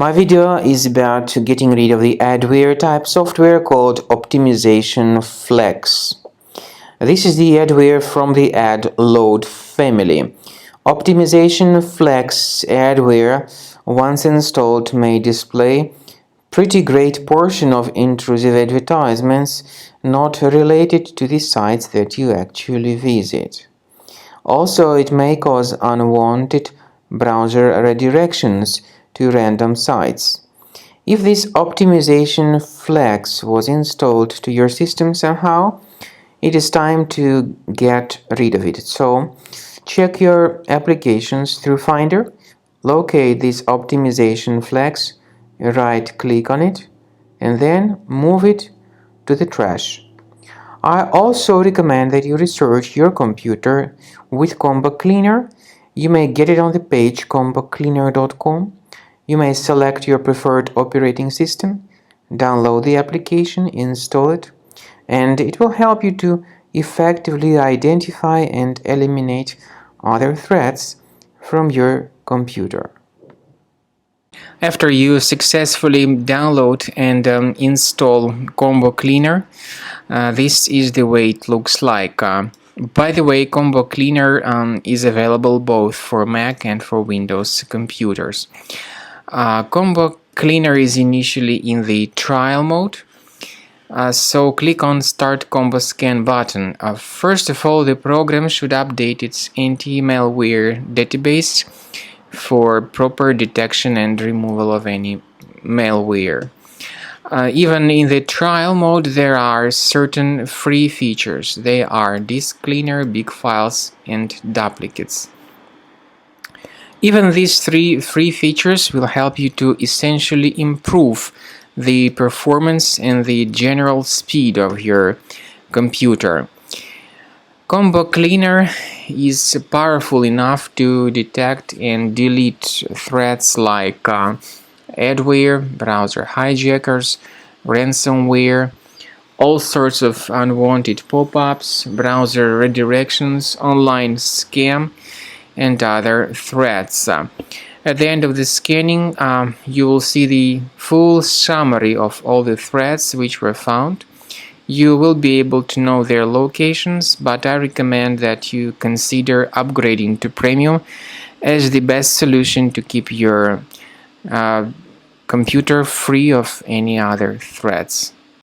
My video is about getting rid of the adware type software called OptimizationFlex. This is the adware from the ad load family. OptimizationFlex adware, once installed, may display pretty great portion of intrusive advertisements not related to the sites that you actually visit. Also, it may cause unwanted browser redirections to random sites. If this optimization flex was installed to your system somehow, it is time to get rid of it. So, check your applications through Finder, locate this optimization flex, right-click on it, and then move it to the trash. I also recommend that you research your computer with Combo Cleaner. You may get it on the page combocleaner.com. You may select your preferred operating system, download the application, install it, and it will help you to effectively identify and eliminate other threats from your computer. After you successfully download and install Combo Cleaner, this is the way it looks like. By the way, Combo Cleaner is available both for Mac and for Windows computers. Combo Cleaner is initially in the trial mode, so click on Start Combo Scan button. First of all, the program should update its anti-malware database for proper detection and removal of any malware. Even in the trial mode, there are certain free features. They are disk cleaner, big files, and duplicates. Even these three free features will help you to essentially improve the performance and the general speed of your computer. Combo Cleaner is powerful enough to detect and delete threats like adware, browser hijackers, ransomware, all sorts of unwanted pop-ups, browser redirections, online scam, and other threats. At the end of the scanning, you will see the full summary of all the threats which were found. You will be able to know their locations, but I recommend that you consider upgrading to Premium as the best solution to keep your computer free of any other threats.